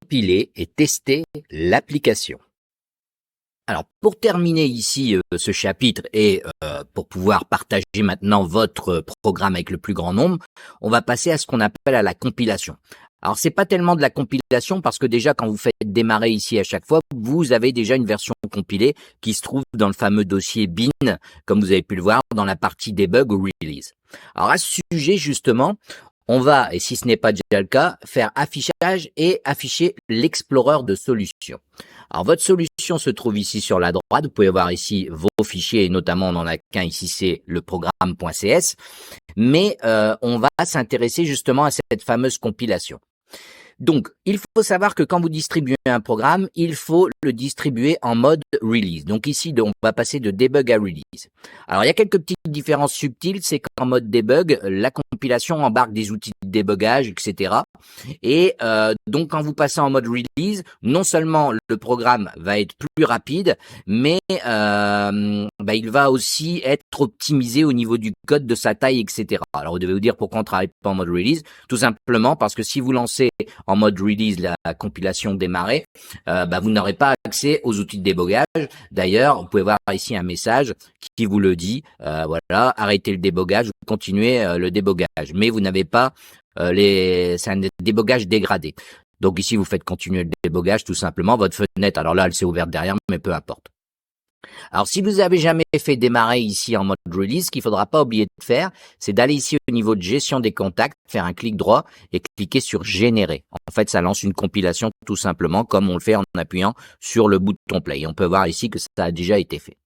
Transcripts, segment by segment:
compiler et tester l'application. Alors, pour terminer ici ce chapitre et pour pouvoir partager maintenant votre programme avec le plus grand nombre, on va passer à ce qu'on appelle à la compilation. Alors, c'est pas tellement de la compilation parce que déjà, quand vous faites démarrer ici à chaque fois, vous avez déjà une version compilée qui se trouve dans le fameux dossier bin, comme vous avez pu le voir dans la partie debug ou release. Alors, à ce sujet, justement, on va, et si ce n'est pas déjà le cas, faire affichage et afficher l'explorer de solutions. Alors, votre solution se trouve ici sur la droite. Vous pouvez voir ici vos fichiers, et notamment on en a qu'un ici, c'est le programme.cs. Mais on va s'intéresser justement à cette fameuse compilation. Donc, il faut savoir que quand vous distribuez un programme, il faut le distribuer en mode release. Donc ici, on va passer de debug à release. Alors, il y a quelques petites différences subtiles, c'est qu'en mode debug, la compilation embarque des outils de débogage, etc. Et donc, quand vous passez en mode release, non seulement le programme va être plus rapide, mais il va aussi être optimisé au niveau du code, de sa taille, etc. Alors, vous devez vous dire pourquoi on ne travaille pas en mode release. Tout simplement parce que si vous lancez en mode release la compilation démarrer, vous n'aurez pas accès aux outils de débogage. D'ailleurs, vous pouvez voir ici un message qui vous le dit, voilà, arrêtez le débogage, continuez le débogage, mais vous n'avez pas c'est un débogage dégradé. Donc ici, vous faites continuer le débogage, tout simplement, votre fenêtre, alors là, elle s'est ouverte derrière, mais peu importe. Alors, si vous avez jamais fait démarrer ici en mode release, ce qu'il faudra pas oublier de faire, c'est d'aller ici au niveau de gestion des contacts, faire un clic droit et cliquer sur générer. En fait, ça lance une compilation tout simplement comme on le fait en appuyant sur le bouton play. Et on peut voir ici que ça a déjà été fait.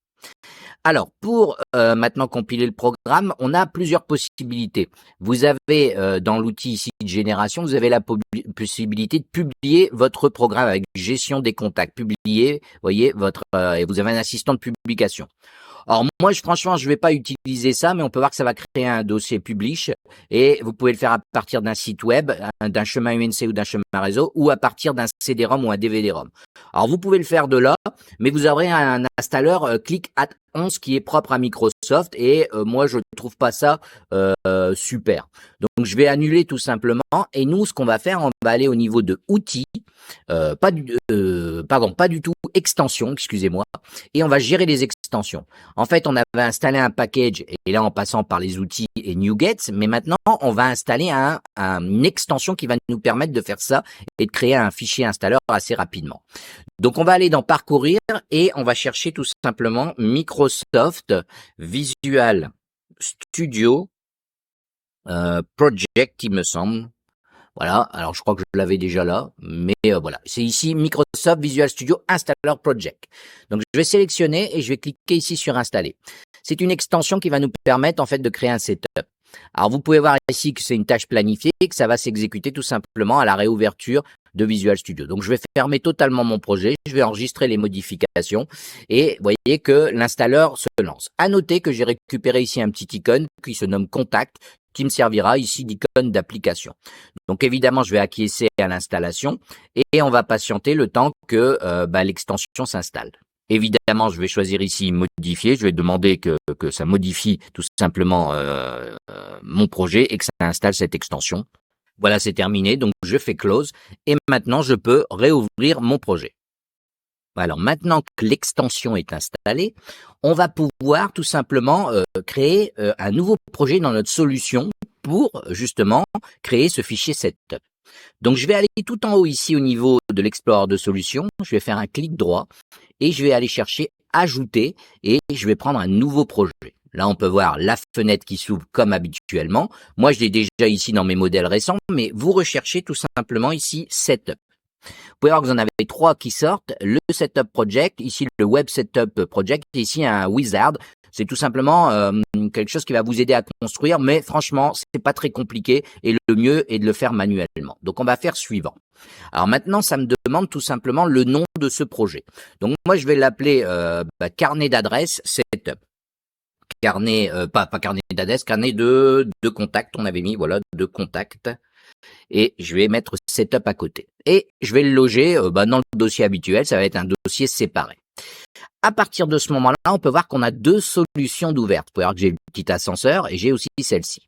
Alors, pour maintenant compiler le programme, on a plusieurs possibilités. Vous avez dans l'outil ici de génération, vous avez la possibilité de publier votre programme avec gestion des contacts. Publier, voyez, et vous avez un assistant de publication. Alors moi, franchement, je vais pas utiliser ça, mais on peut voir que ça va créer un dossier publish et vous pouvez le faire à partir d'un site web, d'un chemin UNC ou d'un chemin réseau ou à partir d'un CD-ROM ou un DVD-ROM. Alors vous pouvez le faire de là, mais vous aurez un installeur Click at 11 qui est propre à Microsoft et moi je ne trouve pas ça super. Donc je vais annuler tout simplement et nous ce qu'on va faire, on va aller au niveau de outils, pas du tout extension, excusez-moi, et on va gérer les extensions. En fait, on avait installé un package et là en passant par les outils et NuGet, mais maintenant on va installer une extension qui va nous permettre de faire ça et de créer un fichier installeur assez rapidement. Donc on va aller dans parcourir et on va chercher tout simplement Microsoft Visual Studio Project, il me semble. Voilà, alors je crois que je l'avais déjà là, mais voilà, c'est ici Microsoft Visual Studio Installer Project. Donc je vais sélectionner et je vais cliquer ici sur installer. C'est une extension qui va nous permettre en fait de créer un setup. Alors vous pouvez voir ici que c'est une tâche planifiée et que ça va s'exécuter tout simplement à la réouverture de Visual Studio. Donc je vais fermer totalement mon projet, je vais enregistrer les modifications et vous voyez que l'installeur se lance. À noter que j'ai récupéré ici un petit icône qui se nomme Contact, qui me servira ici d'icône d'application. Donc évidemment, je vais acquiescer à l'installation et on va patienter le temps que l'extension s'installe. Évidemment, je vais choisir ici modifier, je vais demander que ça modifie tout simplement mon projet et que ça installe cette extension. Voilà, c'est terminé, donc je fais close et maintenant je peux réouvrir mon projet. Alors maintenant que l'extension est installée, on va pouvoir tout simplement créer un nouveau projet dans notre solution pour justement créer ce fichier setup. Donc je vais aller tout en haut ici au niveau de l'explorer de solutions, je vais faire un clic droit et je vais aller chercher ajouter et je vais prendre un nouveau projet. Là, on peut voir la fenêtre qui s'ouvre comme habituellement. Moi, je l'ai déjà ici dans mes modèles récents, mais vous recherchez tout simplement ici Setup. Vous pouvez voir que vous en avez 3 qui sortent. Le Setup Project, ici le Web Setup Project, ici un Wizard. C'est tout simplement quelque chose qui va vous aider à construire, mais franchement, c'est pas très compliqué et le mieux est de le faire manuellement. Donc, on va faire suivant. Alors maintenant, ça me demande tout simplement le nom de ce projet. Donc, moi, je vais l'appeler carnet d'adresse Setup. Carnet, pas carnet d'adresse, carnet de contacts, on avait mis, voilà, de contacts. Et je vais mettre setup à côté. Et je vais le loger dans le dossier habituel, ça va être un dossier séparé. À partir de ce moment-là, on peut voir qu'on a 2 solutions d'ouverture. Vous pouvez voir que j'ai le petit ascenseur et j'ai aussi celle-ci.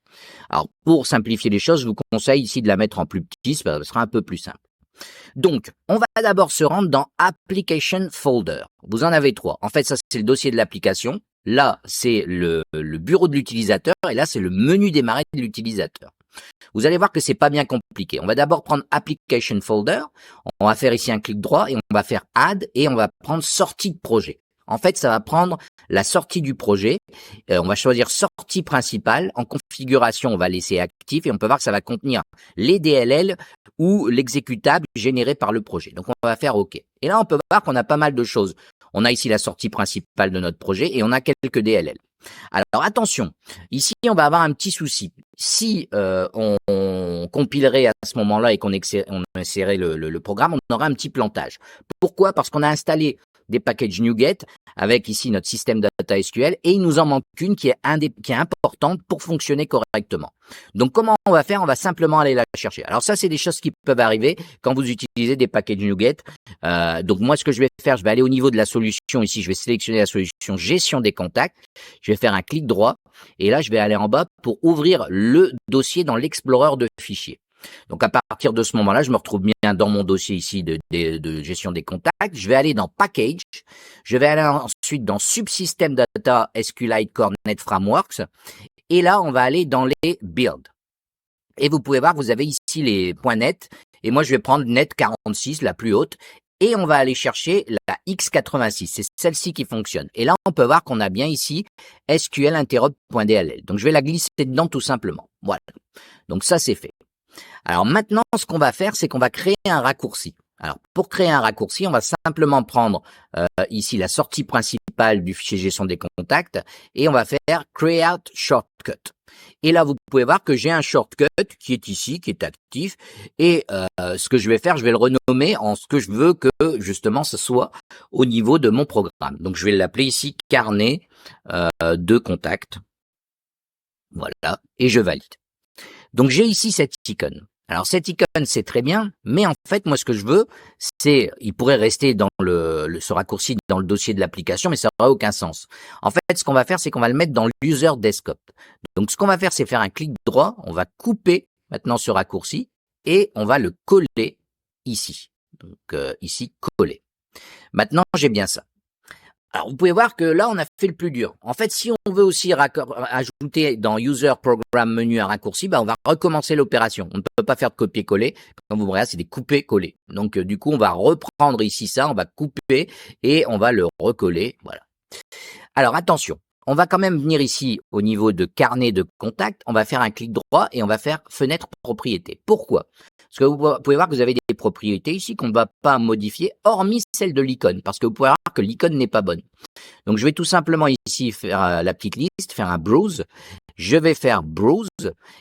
Alors, pour simplifier les choses, je vous conseille ici de la mettre en plus petit, ça sera un peu plus simple. Donc, on va d'abord se rendre dans Application Folder. Vous en avez 3. En fait, ça, c'est le dossier de l'application. Là, c'est le bureau de l'utilisateur. Et là, c'est le menu démarrer de l'utilisateur. Vous allez voir que c'est pas bien compliqué. On va d'abord prendre Application Folder. On va faire ici un clic droit et on va faire Add et on va prendre Sortie de projet. En fait, ça va prendre la sortie du projet. On va choisir sortie principale. En configuration, on va laisser actif et on peut voir que ça va contenir les DLL ou l'exécutable généré par le projet. Donc, on va faire OK. Et là, on peut voir qu'on a pas mal de choses. On a ici la sortie principale de notre projet et on a quelques DLL. Alors attention, ici on va avoir un petit souci. Si on compilerait à ce moment-là et qu'on essaierait le programme, on aurait un petit plantage. Pourquoi? Parce qu'on a installé des packages NuGet avec ici notre système data SQL et il nous en manque une qui est importante pour fonctionner correctement. Donc comment on va faire? On va simplement aller la chercher. Alors ça, c'est des choses qui peuvent arriver quand vous utilisez des packages NuGet. Donc moi, ce que je vais faire, je vais aller au niveau de la solution ici. Je vais sélectionner la solution gestion des contacts. Je vais faire un clic droit et là, je vais aller en bas pour ouvrir le dossier dans l'explorer de fichiers. Donc à partir de ce moment-là, je me retrouve bien dans mon dossier ici de gestion des contacts. Je vais aller dans Package. Je vais aller ensuite dans Subsystem Data SQLite Core Net Frameworks. Et là, on va aller dans les Build. Et vous pouvez voir que vous avez ici les points net. Et moi, je vais prendre net 46, la plus haute. Et on va aller chercher la X86. C'est celle-ci qui fonctionne. Et là, on peut voir qu'on a bien ici SQL interrupt.dll. Donc, je vais la glisser dedans tout simplement. Voilà. Donc, ça, c'est fait. Alors maintenant, ce qu'on va faire, c'est qu'on va créer un raccourci. Alors pour créer un raccourci, on va simplement prendre ici la sortie principale du fichier gestion des contacts et on va faire Create Shortcut. Et là, vous pouvez voir que j'ai un shortcut qui est ici, qui est actif. Et ce que je vais faire, je vais le renommer en ce que je veux que justement ce soit au niveau de mon programme. Donc je vais l'appeler ici carnet de contact. Voilà, et je valide. Donc j'ai ici cette icône. Alors cette icône c'est très bien, mais en fait moi ce que je veux, c'est, il pourrait rester dans ce raccourci dans le dossier de l'application, mais ça n'aurait aucun sens. En fait ce qu'on va faire, c'est qu'on va le mettre dans l'user desktop. Donc ce qu'on va faire, c'est faire un clic droit, on va couper maintenant ce raccourci et on va le coller ici. Donc ici coller. Maintenant j'ai bien ça. Alors, vous pouvez voir que là, on a fait le plus dur. En fait, si on veut aussi ajouter dans User Program Menu un raccourci, on va recommencer l'opération. On ne peut pas faire de copier-coller. Comme vous voyez, c'est des couper-coller. Donc, du coup, on va reprendre ici ça, on va couper et on va le recoller. Voilà. Alors, attention. On va quand même venir ici au niveau de carnet de contact. On va faire un clic droit et on va faire fenêtre propriété. Pourquoi? Parce que vous pouvez voir que vous avez des propriétés ici qu'on ne va pas modifier, hormis celle de l'icône. Parce que vous pouvez voir que l'icône n'est pas bonne. Donc, je vais tout simplement ici faire la petite liste, faire un browse. Je vais faire browse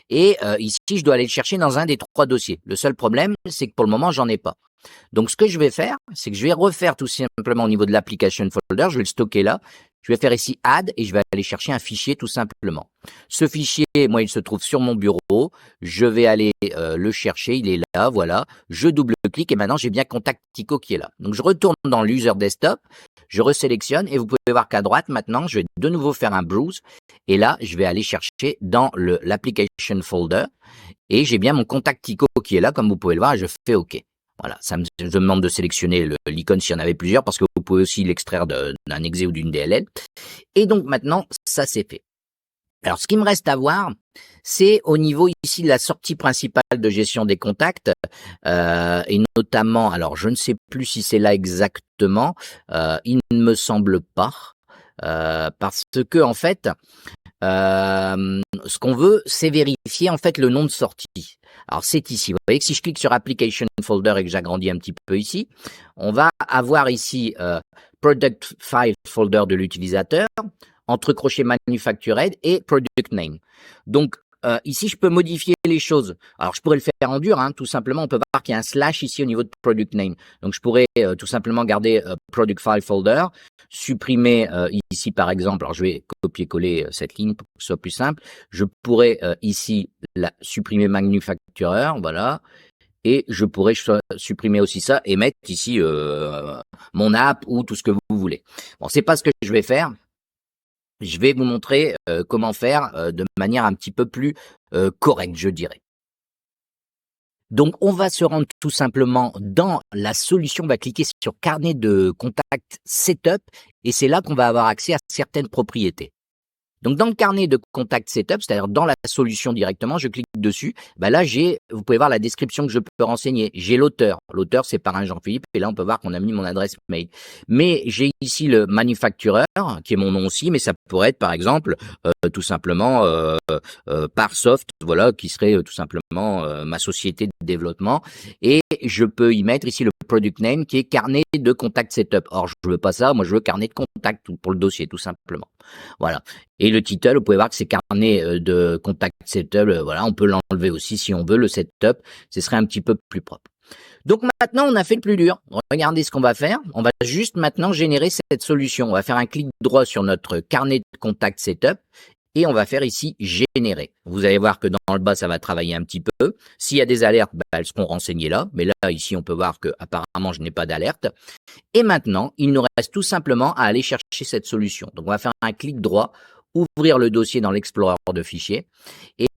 et ici, je dois aller le chercher dans un des 3 dossiers. Le seul problème, c'est que pour le moment, j'en ai pas. Donc, ce que je vais faire, c'est que je vais refaire tout simplement au niveau de l'application folder. Je vais le stocker là. Je vais faire ici add et je vais aller chercher un fichier tout simplement. Ce fichier, moi, il se trouve sur mon bureau. Je vais aller le chercher. Il est là, voilà. Je double-clique et maintenant, j'ai bien Contact Tico qui est là. Donc, je retourne dans l'user desktop. Je resélectionne et vous pouvez voir qu'à droite, maintenant, je vais de nouveau faire un browse. Et là, je vais aller chercher dans l'application folder. Et j'ai bien mon Contact Tico qui est là, comme vous pouvez le voir. Et je fais OK. Voilà, ça me demande de sélectionner l'icône s'il y en avait plusieurs parce que vous pouvez aussi l'extraire d'un exe ou d'une DLL. Et donc maintenant, ça c'est fait. Alors ce qui me reste à voir, c'est au niveau ici de la sortie principale de gestion des contacts et notamment, alors je ne sais plus si c'est là exactement, il ne me semble pas parce que en fait, ce qu'on veut, c'est vérifier en fait le nom de sortie. Alors c'est ici. Vous voyez que si je clique sur Application Folder et que j'agrandis un petit peu ici, on va avoir ici Product File Folder de l'utilisateur, entre crochets Manufactured et Product Name. Donc ici, je peux modifier les choses. Alors, je pourrais le faire en dur, tout simplement. On peut voir qu'il y a un slash ici au niveau de Product Name. Donc, je pourrais tout simplement garder Product File Folder, supprimer ici, par exemple, alors je vais copier-coller cette ligne pour que ce soit plus simple. Je pourrais ici supprimer Manufacturer, voilà. Et je pourrais supprimer aussi ça et mettre ici mon app ou tout ce que vous voulez. Bon, c'est pas ce que je vais faire. Je vais vous montrer comment faire de manière un petit peu plus correcte, je dirais. Donc, on va se rendre tout simplement dans la solution, on va cliquer sur carnet de contact setup et c'est là qu'on va avoir accès à certaines propriétés. Donc, dans le carnet de contact setup, c'est-à-dire dans la solution directement, je clique dessus. Là, vous pouvez voir la description que je peux renseigner. J'ai l'auteur. L'auteur, c'est Parrain Jean-Philippe. Et là, on peut voir qu'on a mis mon adresse mail. Mais j'ai ici le manufacturer, qui est mon nom aussi, mais ça pourrait être, par exemple, tout simplement, Parsoft, voilà, qui serait tout simplement ma société de développement. Et je peux y mettre ici le product name, qui est carnet de contact setup. Or, je veux pas ça. Moi, je veux carnet de contact pour le dossier, tout simplement. Voilà. Et le title, vous pouvez voir que c'est carnet de contact setup. Voilà, on peut l'enlever aussi si on veut. Le setup, ce serait un petit peu plus propre. Donc maintenant, on a fait le plus dur. Regardez ce qu'on va faire. On va juste maintenant générer cette solution. On va faire un clic droit sur notre carnet de contact setup et on va faire ici générer. Vous allez voir que dans le bas, ça va travailler un petit peu. S'il y a des alertes, elles seront renseignées là. Mais là, ici, on peut voir que apparemment, je n'ai pas d'alerte. Et maintenant, il nous reste tout simplement à aller chercher cette solution. Donc, on va faire un clic droit, ouvrir le dossier dans l'Explorer de fichiers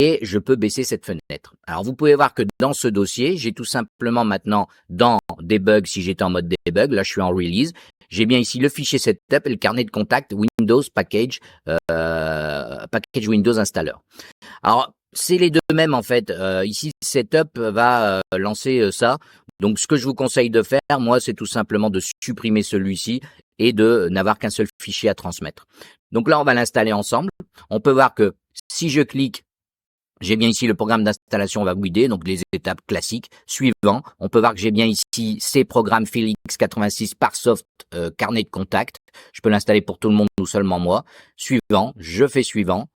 et je peux baisser cette fenêtre. Alors, vous pouvez voir que dans ce dossier, j'ai tout simplement maintenant dans Debug, si j'étais en mode Debug, là, je suis en Release. J'ai bien ici le fichier Setup et le carnet de contact Windows Package, Package Windows Installer. Alors, c'est les deux mêmes en fait. Ici, Setup va lancer ça. Donc, ce que je vous conseille de faire, moi, c'est tout simplement de supprimer celui-ci et de n'avoir qu'un seul fichier à transmettre. Donc là, on va l'installer ensemble. On peut voir que si je clique, j'ai bien ici le programme d'installation, on va guider, donc les étapes classiques. Suivant, on peut voir que j'ai bien ici ces programmes Felix 86 Parsoft carnet de contact. Je peux l'installer pour tout le monde ou seulement moi. Suivant, je fais suivant.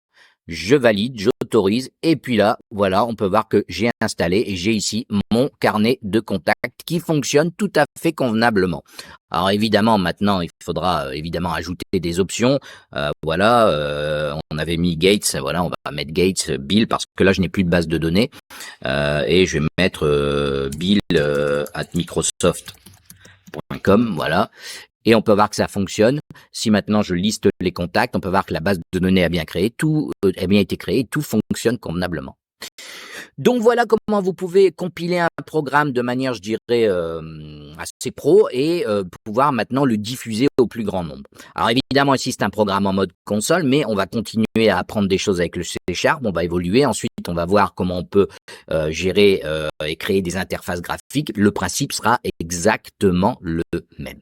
Je valide, j'autorise, et puis là, voilà, on peut voir que j'ai installé et j'ai ici mon carnet de contact qui fonctionne tout à fait convenablement. Alors évidemment, maintenant, il faudra évidemment ajouter des options. On avait mis Gates, voilà, on va mettre Gates, Bill, parce que là, je n'ai plus de base de données. Et je vais mettre Bill at Microsoft.com, voilà. Et on peut voir que ça fonctionne. Si maintenant je liste les contacts, on peut voir que la base de données a bien créé, tout a bien été créé, tout fonctionne convenablement. Donc voilà comment vous pouvez compiler un programme de manière, je dirais, assez pro et pouvoir maintenant le diffuser au plus grand nombre. Alors évidemment ici c'est un programme en mode console, mais on va continuer à apprendre des choses avec le C#, on va évoluer. Ensuite on va voir comment on peut gérer et créer des interfaces graphiques. Le principe sera exactement le même.